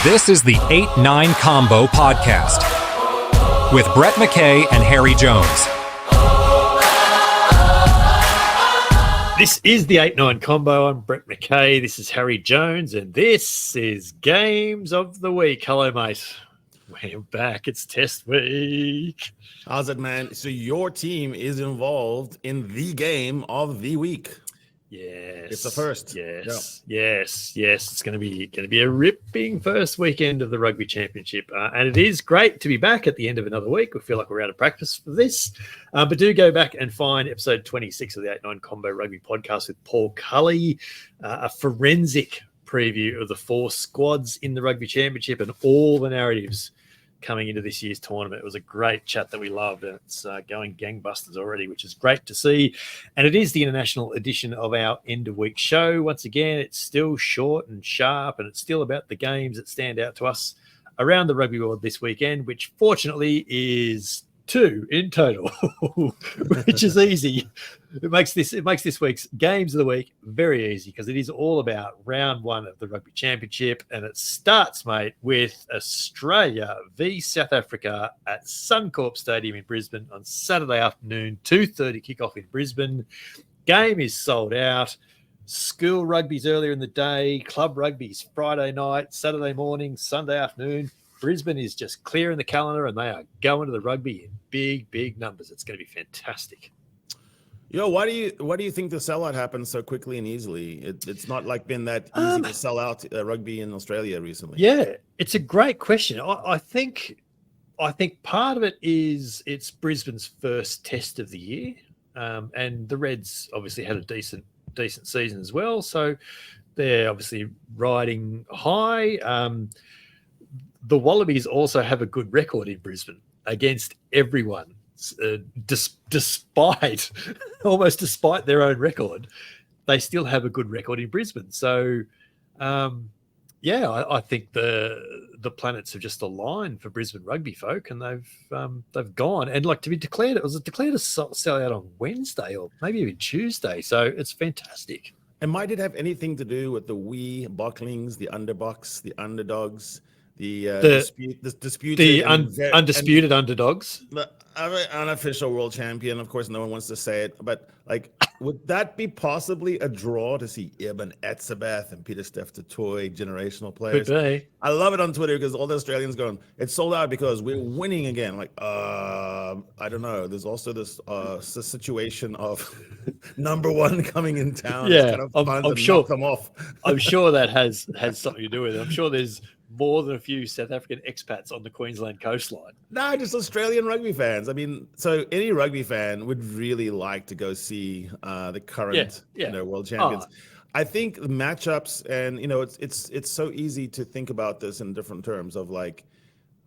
This is the 8-9 Combo Podcast with Brett McKay and Harry Jones. This is the 8-9 Combo. I'm Brett McKay. This is Harry Jones, and this is Games of the Week. Hello, mate. We're back. It's test week. How's it, man? So your team is involved in the game of the week. Yes, it's the first. Yes. It's going to be a ripping first weekend of the Rugby Championship, and it is great to be back at the end of another week. We feel like we're out of practice for this, but do go back and find episode 26 of the 8-9 Combo Rugby Podcast with Paul Cully, a forensic preview of the 4 squads in the Rugby Championship and all the narratives coming into this year's tournament. It was a great chat that we loved, and it's going gangbusters already, which is great to see. And it is the international edition of our end of week show. Once again, it's still short and sharp, and it's still about the games that stand out to us around the rugby world this weekend, which fortunately is 2 in total, which is easy. It makes this week's Games of the Week very easy because it is all about round 1 of the Rugby Championship, and it starts, mate, with Australia v South Africa at Suncorp Stadium in Brisbane on Saturday afternoon, 2:30 kickoff in Brisbane. Game is sold out. School rugby's earlier in the day, club rugby's Friday night, Saturday morning, Sunday afternoon. Brisbane is just clearing the calendar, and they are going to the rugby in big numbers. It's going to be fantastic. Yo, why do you think the sellout happened so quickly and easily? It's not like been that easy to sell out rugby in Australia recently. Yeah, it's a great question. I think part of it is it's Brisbane's first test of the year, and the Reds obviously had a decent season as well. So they're obviously riding high. The Wallabies also have a good record in Brisbane against everyone, despite their own record. They still have a good record in Brisbane. So, I think the planets have just aligned for Brisbane rugby folk, and they've gone. And like, to be declared, it was declared a sellout on Wednesday or maybe even Tuesday. So it's fantastic. And might it have anything to do with the wee Bocklings, the underbucks, the underdogs? Undisputed underdogs. The unofficial world champion. Of course, no one wants to say it, but like, would that be possibly a draw to see Ibn Etzebeth and Peter Steph Toy generational players? Could be. I love it on Twitter because all the Australians going, it's sold out because we're winning again. Like, I don't know. There's also this situation of number 1 coming in town. Yeah, I'm sure. Them off. I'm sure that has something to do with it. I'm sure there's more than a few South African expats on the Queensland coastline. No, just Australian rugby fans. I mean, so any rugby fan would really like to go see the current world champions. I think the matchups, and it's so easy to think about this in different terms of like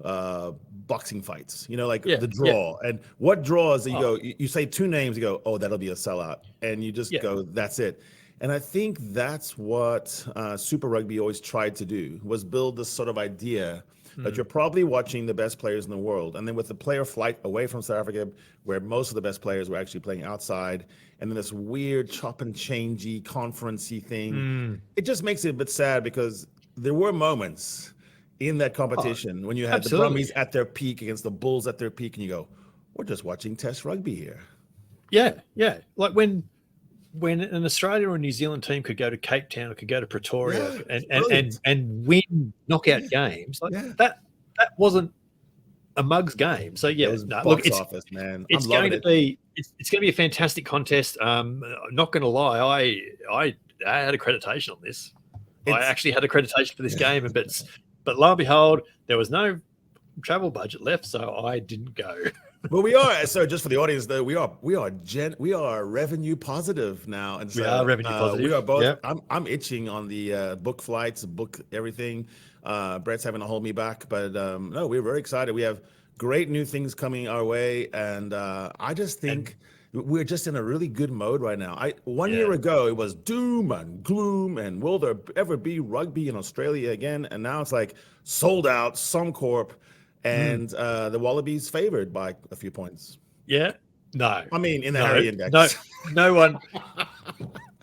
boxing fights. The draw and what draws that you go. You say 2 names, you go, oh, that'll be a sellout, and you just go, that's it. And I think that's what Super Rugby always tried to do, was build this sort of idea that you're probably watching the best players in the world. And then with the player flight away from South Africa, where most of the best players were actually playing outside, and then this weird chop and changey conferencey thing, it just makes it a bit sad because there were moments in that competition when you had the Brumbies at their peak against the Bulls at their peak, and you go, we're just watching test rugby here. Yeah. Like when an Australia or New Zealand team could go to Cape Town or could go to Pretoria and win knockout games, that wasn't a mugs game. So office, man. It's going to be a fantastic contest. I'm not going to lie, I had accreditation on this. I actually had accreditation for this game, but lo and behold, there was no travel budget left, so I didn't go. But we are, so just for the audience though, we are revenue positive now, and so we are revenue positive. We are both. Yep. I'm itching on the book flights, book everything. Brett's having to hold me back, but no, we're very excited. We have great new things coming our way, and I just think we're just in a really good mode right now. One year ago it was doom and gloom, and will there ever be rugby in Australia again? And now it's like sold out, Suncorp. And the Wallabies favored by a few points. Yeah. No. I mean, in the Harry Index. No one.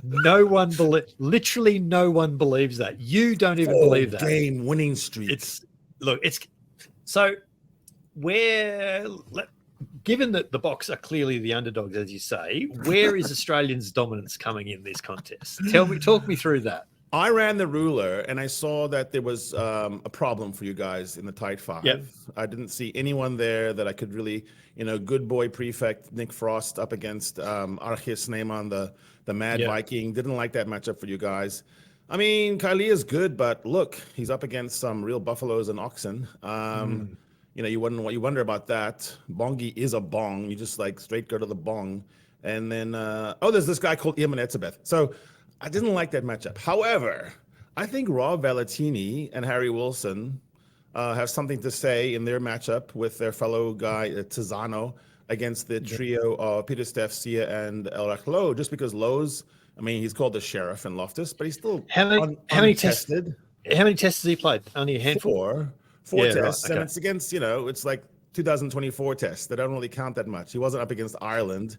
Literally no one believes that. You don't even believe that. Game winning streak. Given that the Boks are clearly the underdogs, as you say, where is Australians' dominance coming in this contest? Talk me through that. I ran the ruler and I saw that there was a problem for you guys in the tight five. Yep. I didn't see anyone there that I could really, good boy prefect Nick Frost up against Archis Neyman, the Mad Viking. Didn't like that matchup for you guys. I mean, Kylie is good, but look, he's up against some real buffaloes and oxen. You wonder about that. Bongi is a bong. You just straight go to the bong. And then, there's this guy called Ian Etzebeth. So I didn't like that matchup. However, I think Rob Valentini and Harry Wilson have something to say in their matchup with their fellow guy, Tizano, against the trio of Peter Steph, Sia, and El Rachlo, just because Lowe's, he's called the sheriff in Loftus, but he's still untested. How many tests has he played? Only a handful? Four tests, right, okay. And it's against, it's like 2024 tests. They don't really count that much. He wasn't up against Ireland,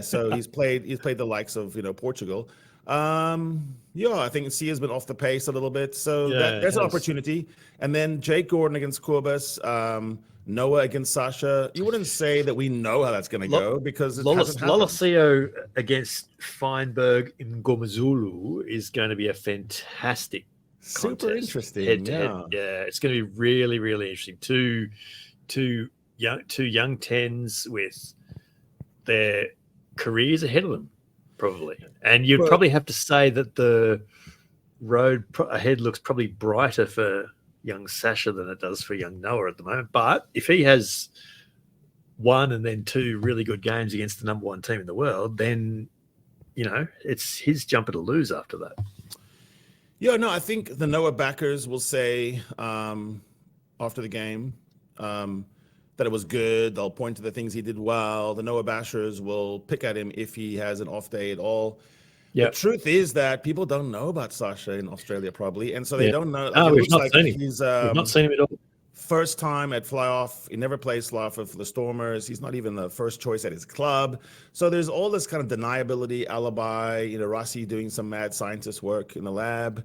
so he's played the likes of Portugal. I think Sia's been off the pace a little bit, so there's an opportunity. And then Jake Gordon against Corbus, Noah against Sasha. You wouldn't say that we know how that's going to go because it hasn't happened. Lolosio against Feinberg in Gomazulu is going to be a fantastic super contest. Interesting. Head. Yeah, it's going to be really, really interesting. Two young tens with their careers ahead of them, probably. And you'd probably have to say that the road ahead looks probably brighter for young Sasha than it does for young Noah at the moment. But if he has one and then two really good games against the number one team in the world, then, it's his jumper to lose after that. Yeah, no, I think the Noah backers will say after the game that it was good. They'll point to the things he did well. The Noah bashers will pick at him if he has an off day at all. Yep. The truth is that people don't know about Sasha in Australia probably, and so they don't know. We've not seen him. We've not seen him at all. First time at fly-off. He never plays fly-off for the Stormers. He's not even the first choice at his club. So there's all this kind of deniability, alibi, Rossi doing some mad scientist work in the lab.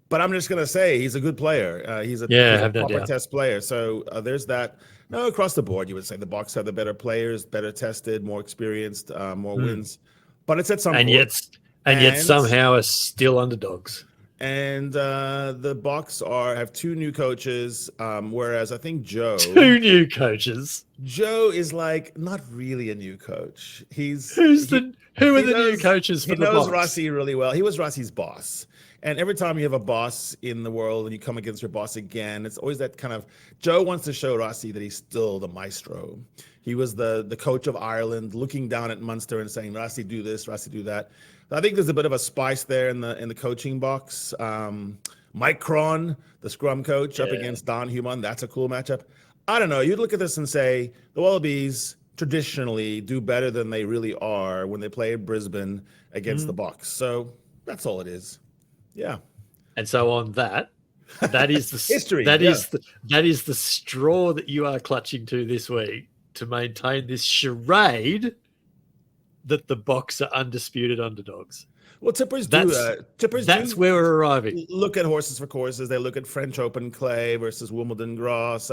But I'm just going to say he's a good player. He's a proper test player. So there's that. No, across the board, you would say the Boks have the better players, better tested, more experienced, more wins. But it's at some point. Yet somehow are still underdogs. And the Boks have two new coaches, whereas I think Joe... Two new coaches? Joe is not really a new coach. Who are the new coaches for the Boks? He knows Rossi really well. He was Rossi's boss. And every time you have a boss in the world and you come against your boss again, it's always that kind of... Joe wants to show Rossi that he's still the maestro. He was the coach of Ireland, looking down at Munster and saying, Rossi, do this, Rossi, do that. I think there's a bit of a spice there in the coaching box. Mike Cron, the scrum coach, up against Don Human. That's a cool matchup. I don't know. You'd look at this and say the Wallabies traditionally do better than they really are when they play in Brisbane against the Boks. So that's all it is. Yeah. And so on that is the history. That is the straw that you are clutching to this week to maintain this charade that the Boks are undisputed underdogs. Well, tippers that's where we're arriving. Look at horses for courses. They look at French Open clay versus Wimbledon grass.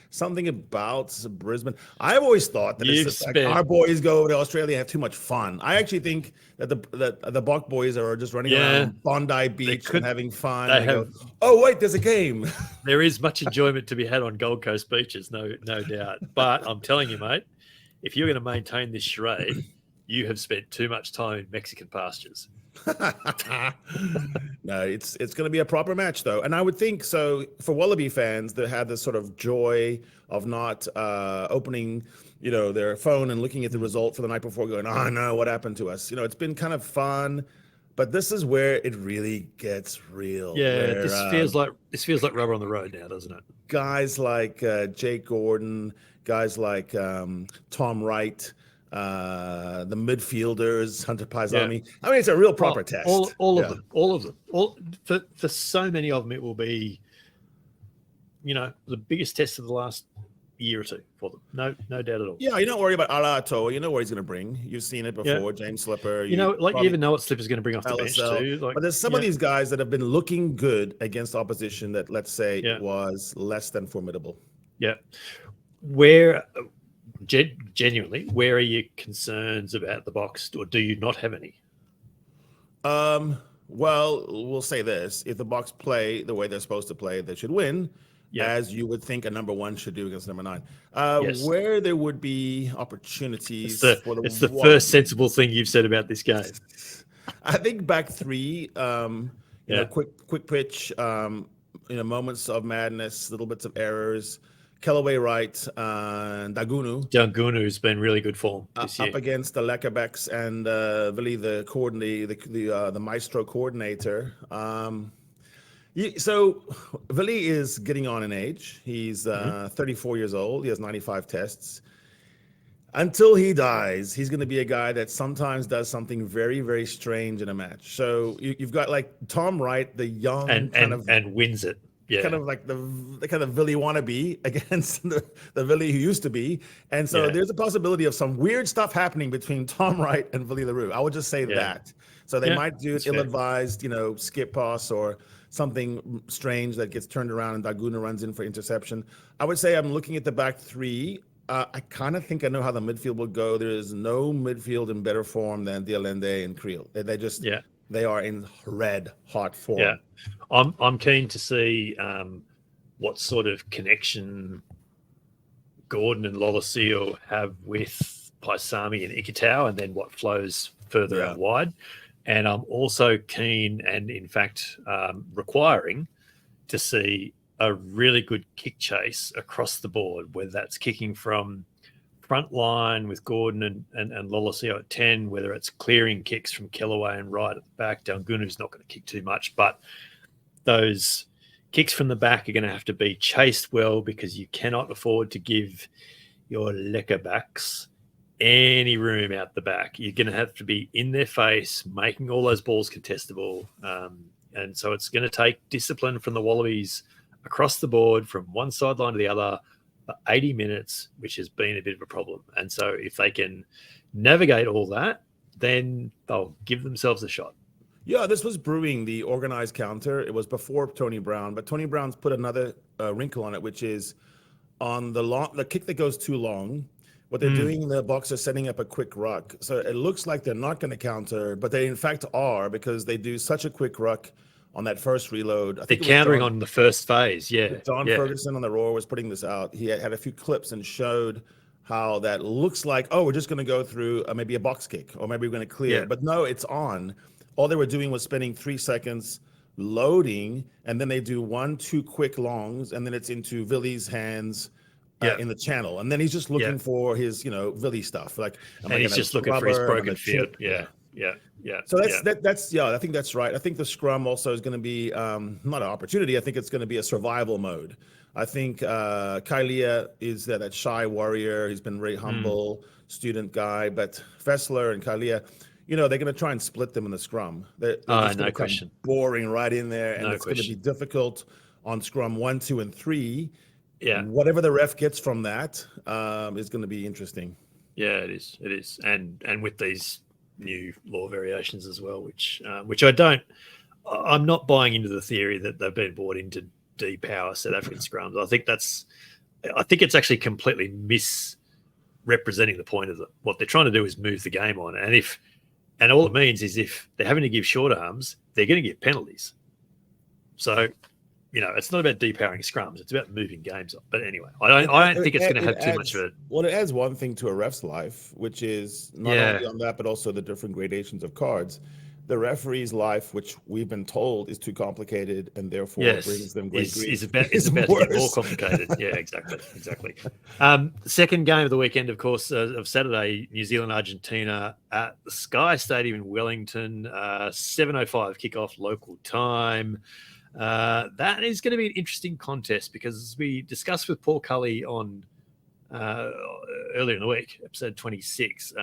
Something about Brisbane. I've always thought that our boys go to Australia have too much fun. I actually think that the Bok boys are just running around Bondi Beach and having fun. Go, oh wait, there's a game. There is much enjoyment to be had on Gold Coast beaches, no doubt. But I'm telling you, mate, if you're going to maintain this charade, you have spent too much time in Mexican pastures. No, it's going to be a proper match though, and I would think so for Wallaby fans that had this sort of joy of not opening their phone and looking at the result for the night before going, oh no, what happened to us. It's been kind of fun, but this is where it really gets real. This feels like rubber on the road now, doesn't it? Guys like Jake Gordon, guys like Tom Wright, the midfielders, Hunter Paisami. I mean, it's a real proper test. All of them. For so many of them, it will be, the biggest test of the last year or two for them. No doubt at all. Yeah, you're not worried about Ala Atoa. You know what he's going to bring. You've seen it before. James Slipper. You even know what Slipper's going to bring off the bench too. But there's some of these guys that have been looking good against opposition that, let's say, was less than formidable. Yeah. Where, genuinely, where are your concerns about the Boks, or do you not have any? Well, we'll say this. If the Boks play the way they're supposed to play, they should win, as you would think a number 1 should do against number 9. Where there would be opportunities it's the first sensible thing you've said about this game. I think back 3, quick pitch, moments of madness, little bits of errors. Kellaway right, and Dagunu's been really good form this year. Up against the Lekkerbecks and Willie, the maestro coordinator. So Willie is getting on in age. He's 34 years old. He has 95 tests. Until he dies, he's going to be a guy that sometimes does something very, very strange in a match. So you've got like Tom Wright, the young and wins it. Yeah. Kind of like the kind of Willie wannabe against the Willie who used to be. And so there's a possibility of some weird stuff happening between Tom Wright and Willie LaRue. I would just say that. So they might do ill-advised, skip pass or something strange that gets turned around and Daguna runs in for interception. I would say I'm looking at the back 3. I kind of think I know how the midfield will go. There is no midfield in better form than Dialende and Creel. They just they are in red hot form. Yeah, I'm keen to see what sort of connection Gordon and Lolosio have with Paisami and Ikitau, and then what flows further out wide. And I'm also keen and, in fact, requiring to see a really good kick chase across the board, whether that's kicking from front line with Gordon and Lolosio at 10, whether it's clearing kicks from Kellaway and right at the back. Dagunu's not going to kick too much, but those kicks from the back are going to have to be chased well, because you cannot afford to give your Lekkerbacks any room out the back. You're going to have to be in their face, making all those balls contestable. And so it's going to take discipline from the Wallabies across the board from one sideline to the other for 80 minutes, which has been a bit of a problem. And so if they can navigate all that, then they'll give themselves a shot. Yeah, this was brewing, the organized counter. It was before Tony Brown, but Tony Brown's put another wrinkle on it, which is on the kick that goes too long. What they're doing, the Boks are setting up a quick ruck. So it looks like they're not going to counter, but they in fact are, because they do such a quick ruck on that first reload. They're countering on the first phase, Don Ferguson on The Roar was putting this out. He had a few clips and showed how that looks like, we're just going to go through maybe a box kick, or maybe we're going to clear. But no, it's on. All they were doing was spending 3 seconds loading, and then they do 1-2 quick longs, and then it's into Willie's hands in the channel. And then he's just looking for his, Willie stuff. And he's just looking for his broken field. Yeah. So that's I think that's right. I think the scrum also is going to be not an opportunity. I think it's going to be a survival mode. I think Kalia is that shy warrior. He's been very humble student guy, but Fessler and Kalia, they're going to try and split them in the scrum. They're just no question. Boring right in there, and it's going to be difficult on scrum 1, 2, and 3. Yeah. Whatever the ref gets from that is going to be interesting. Yeah, it is. And with these new law variations as well, which I'm not buying into the theory that they've been brought in to depower South African scrums. I think it's actually completely misrepresenting the point of what they're trying to do is move the game on. And all it means is if they're having to give short arms, they're going to give penalties. So, it's not about depowering scrums. It's about moving games on. But anyway, I don't think it's going to have too much of a... Well, it adds one thing to a ref's life, which is not only on that, but also the different gradations of cards. The referee's life, which we've been told is too complicated and therefore brings them great grief, is about to get more complicated. Yeah, exactly. Second game of the weekend, of course, of Saturday, New Zealand, Argentina at the Sky Stadium in Wellington, 7:05 kickoff local time. That is going to be an interesting contest, because as we discussed with Paul Cully on earlier in the week, episode 26,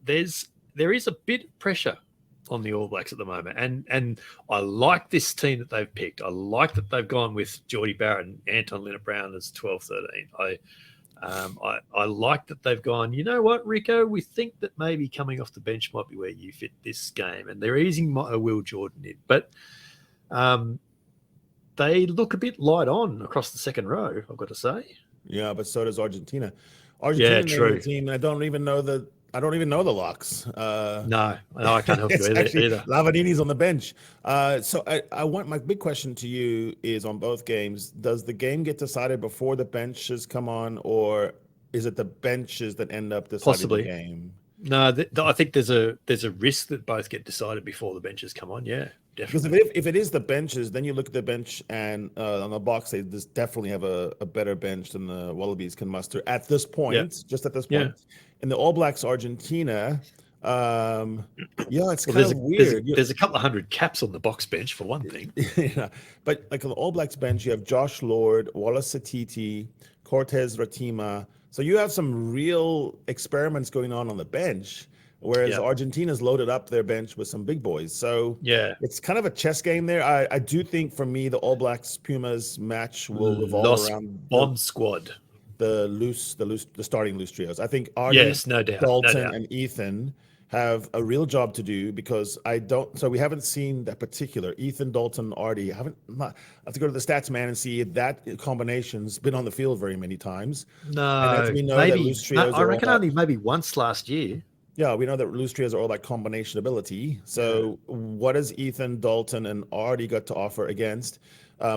there is a bit of pressure on the All Blacks at the moment, and I like this team that they've picked. I like that they've gone with Geordie Barrett and Anton Linnett-Brown as 12-13. I like that they've gone, you know what, Rico, we think that maybe coming off the bench might be where you fit this game, and they're easing Will Jordan in, but they look a bit light on across the second row, I've got to say. Yeah, but so does Argentina. Argentina, true. Team, and I don't even know the locks. No, I can't help you either. Lavadini's on the bench. So I want, my big question to you is on both games: does the game get decided before the benches come on, or is it the benches that end up deciding the game? No, I think there's a risk that both get decided before the benches come on. Yeah, definitely. Because if it is the benches, then you look at the bench and on the box, they just definitely have a better bench than the Wallabies can muster at this point. Just at this point, in the All Blacks Argentina, it's kind of weird. There's a couple of hundred caps on the box bench for one thing. Yeah, but like on the All Blacks bench, you have Josh Lord, Wallace Satiti, Cortez Ratima. So you have some real experiments going on the bench, whereas Argentina's loaded up their bench with some big boys. So it's kind of a chess game there. I do think for me, the All Blacks Pumas match will revolve around bomb squad, the starting loose trios. I think Arden, no doubt, Dalton, and Ethan have a real job to do, because we haven't seen that particular Ethan, Dalton, Artie. I have to go to the stats, man, and see if that combination's been on the field very many times. No, and as we know, maybe loose trios I reckon only maybe once last year. Yeah, we know that loose trios are all about combination ability. So what has Ethan, Dalton, and Artie got to offer against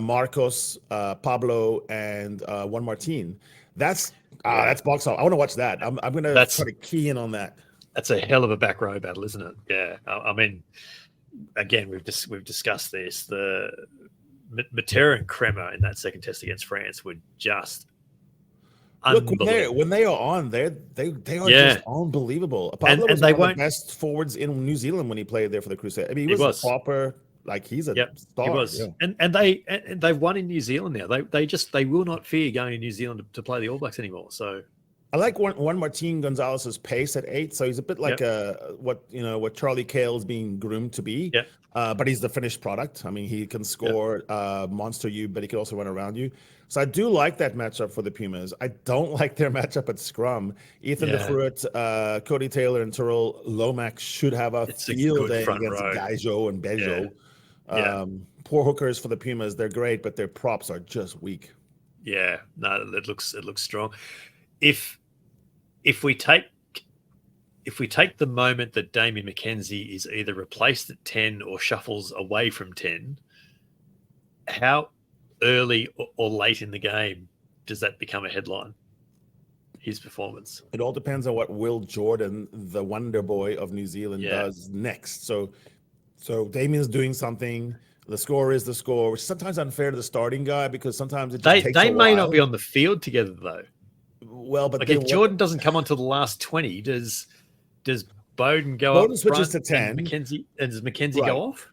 Marcos, Pablo, and Juan Martin? That's box office. I want to watch that. I'm going to try to key in on that. That's a hell of a back row battle, isn't it? Yeah. I mean, again, we've discussed this. The Matera and Kremer in that second test against France were just unbelievable. Look, when they are on, they are just unbelievable. Pablo was one of the best forwards in New Zealand when he played there for the Crusade. I mean, he was a proper, like, he's a star. He was. Yeah. And they've won in New Zealand now. They will not fear going to New Zealand to play the All Blacks anymore. So I like Juan Martin Gonzalez's pace at 8, so he's a bit like what Charlie Cale's being groomed to be. But he's the finished product. I mean, he can score monster you, but he can also run around you. So I do like that matchup for the Pumas. I don't like their matchup at scrum. Ethan De Groot, Cody Taylor, and Tyrell Lomax should have a field day against Gaijo and Bejo. Poor hookers for the Pumas. They're great, but their props are just weak. Yeah, no, it looks strong. If we take the moment that Damian McKenzie is either replaced at 10 or shuffles away from 10, how early or late in the game does that become a headline? His performance. It all depends on what Will Jordan, the wonder boy of New Zealand, does next. So Damian's doing something. The score is the score, which is sometimes unfair to the starting guy, because sometimes it just takes a while. They may not be on the field together though. Well, but like if Jordan doesn't come onto the last 20, does Bowden go Bowden up? Switches to 10. And does McKenzie go off?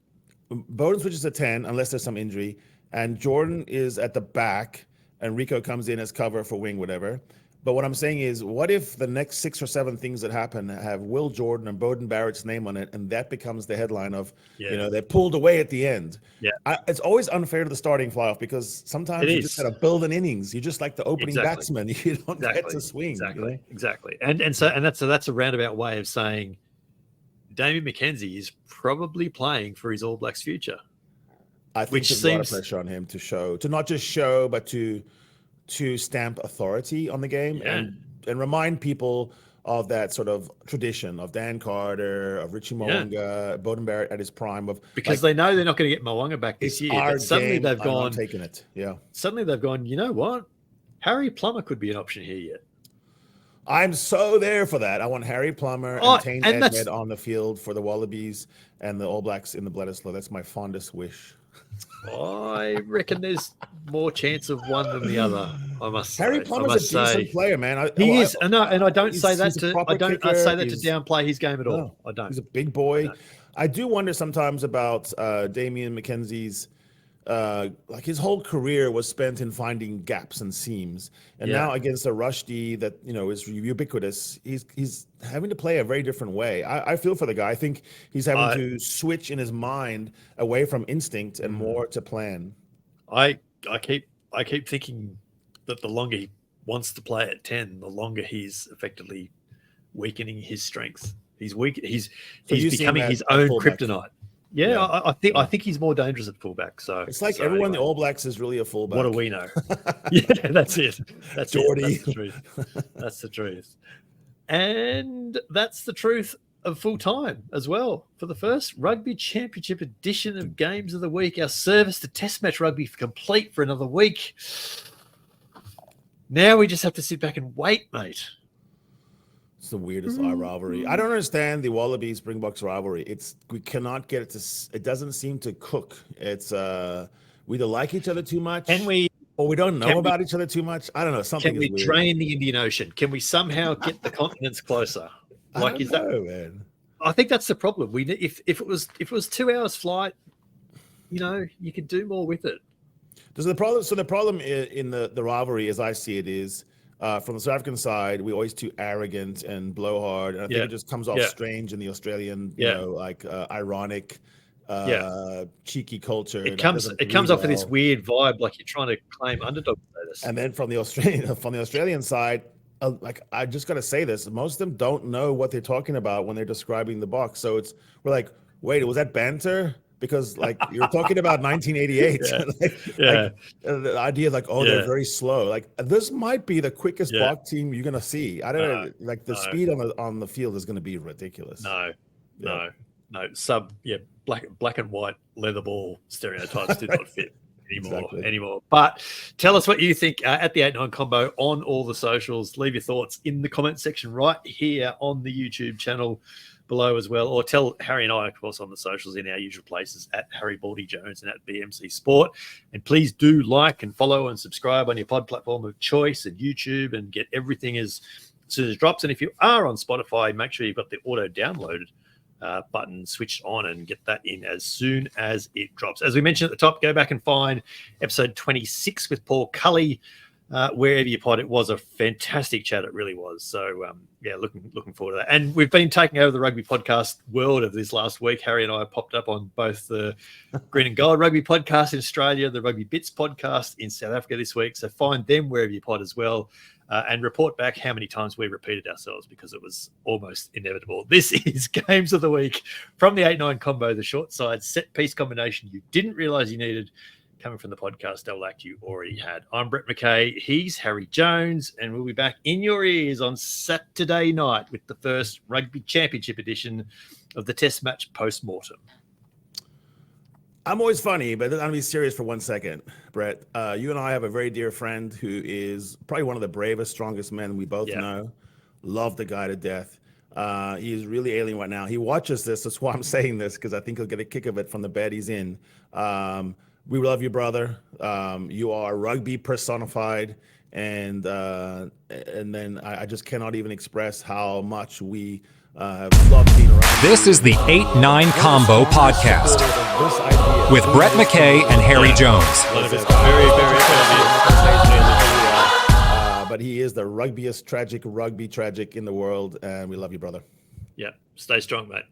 Bowden switches to 10 unless there's some injury, and Jordan is at the back, and Rico comes in as cover for wing, whatever. But what I'm saying is, what if the next 6 or 7 things that happen have Will Jordan and Bowden Barrett's name on it, and that becomes the headline of, they pulled away at the end. Yeah, it's always unfair to the starting fly-off, because sometimes you just got to build an innings. You just like the opening batsman. You don't get to swing. Exactly. And that's a roundabout way of saying Damian McKenzie is probably playing for his All Blacks future. I think there's a lot of pressure on him to not just show, but to stamp authority on the game and remind people of that sort of tradition of Dan Carter, of Richie Mo'unga, Bowden Barrett at his prime. Because they know they're not going to get Mo'unga back this year. But suddenly they've gone, taking it. Yeah. Suddenly they've gone, you know what? Harry Plummer could be an option here yet. I'm so there for that. I want Harry Plummer and Tane Edmed on the field for the Wallabies and the All Blacks in the Bledisloe. That's my fondest wish. I reckon there's more chance of one than the other. I must say. Harry Plummer's a decent player, man. He is, and I don't say that to downplay his game at all. No, I don't. He's a big boy. I do wonder sometimes about Damian McKenzie's like his whole career was spent in finding gaps and seams, and now against a Rushdie that is ubiquitous, he's having to play a very different way. I feel for the guy. I think he's having to switch in his mind away from instinct and more to plan. I keep thinking that the longer he wants to play at 10, the longer he's effectively weakening his strengths. He's weak. He's becoming his own kryptonite. Yeah, I think he's more dangerous at fullback. So it's like everyone in the All Blacks is really a fullback. What do we know? Yeah, that's it. That's Geordie. That's the truth. That's the truth. And that's the truth of full time as well. For the first Rugby Championship edition of Games of the Week, our service to Test match rugby complete for another week. Now we just have to sit back and wait, mate. It's the weirdest rivalry. I don't understand the Wallabies Springboks rivalry. We cannot get it to. It doesn't seem to cook. It's we either like each other too much, or we don't know about each other too much. I don't know. Something. Can we drain the Indian Ocean? Can we somehow get the continents closer? I don't know, man. I think that's the problem. If it was 2 hours flight, you could do more with it. The problem in the rivalry, as I see it, is. From the South African side, we're always too arrogant and blowhard, and I think it just comes off strange in the Australian, ironic, cheeky culture. It comes off with this weird vibe, like you're trying to claim underdog status. And then from the Australian side, I just got to say this: most of them don't know what they're talking about when they're describing the box. So we're like, wait, was that banter? Because you're talking about 1988, the idea they're very slow. This might be the quickest block team you're gonna see. I don't know. The speed on the field is gonna be ridiculous. No. Black and white leather ball stereotypes do not fit anymore. But tell us what you think at the 8-9 combo on all the socials. Leave your thoughts in the comment section right here on the YouTube channel below as well, or tell Harry and I, of course, on the socials in our usual places at haribaldijones and at bmcsport. And please do like and follow and subscribe on your pod platform of choice and YouTube, and get everything as soon as it drops. And if you are on Spotify, make sure you've got the auto downloaded button switched on and get that in as soon as it drops. As we mentioned at the top, go back and find episode 26 with Paul Cully. Wherever you pod, it was a fantastic chat. It really was. So, looking forward to that. And we've been taking over the rugby podcast world of this last week. Harry and I popped up on both the Green and Gold Rugby podcast in Australia, the Rugby Bits podcast in South Africa this week. So find them wherever you pod as well, and report back how many times we repeated ourselves, because it was almost inevitable. This is Games of the Week from the 8-9 combo, the short side set piece combination you didn't realize you needed, coming from the podcast double act you already had. I'm Brett McKay. He's Harry Jones, and we'll be back in your ears on Saturday night with the first Rugby Championship edition of the Test match post-mortem. I'm always funny, but I'm going to be serious for 1 second, Brett. You and I have a very dear friend who is probably one of the bravest, strongest men we both know. Love the guy to death. He is really alien right now. He watches this. That's why I'm saying this, because I think he'll get a kick of it from the bed he's in. We love you, brother. You are rugby personified, and then I just cannot even express how much we have loved being around. This is the 8-9 Combo Podcast with Brett McKay and Harry Jones. But he is the rugby tragic in the world, and we love you, brother. Yeah, stay strong, mate.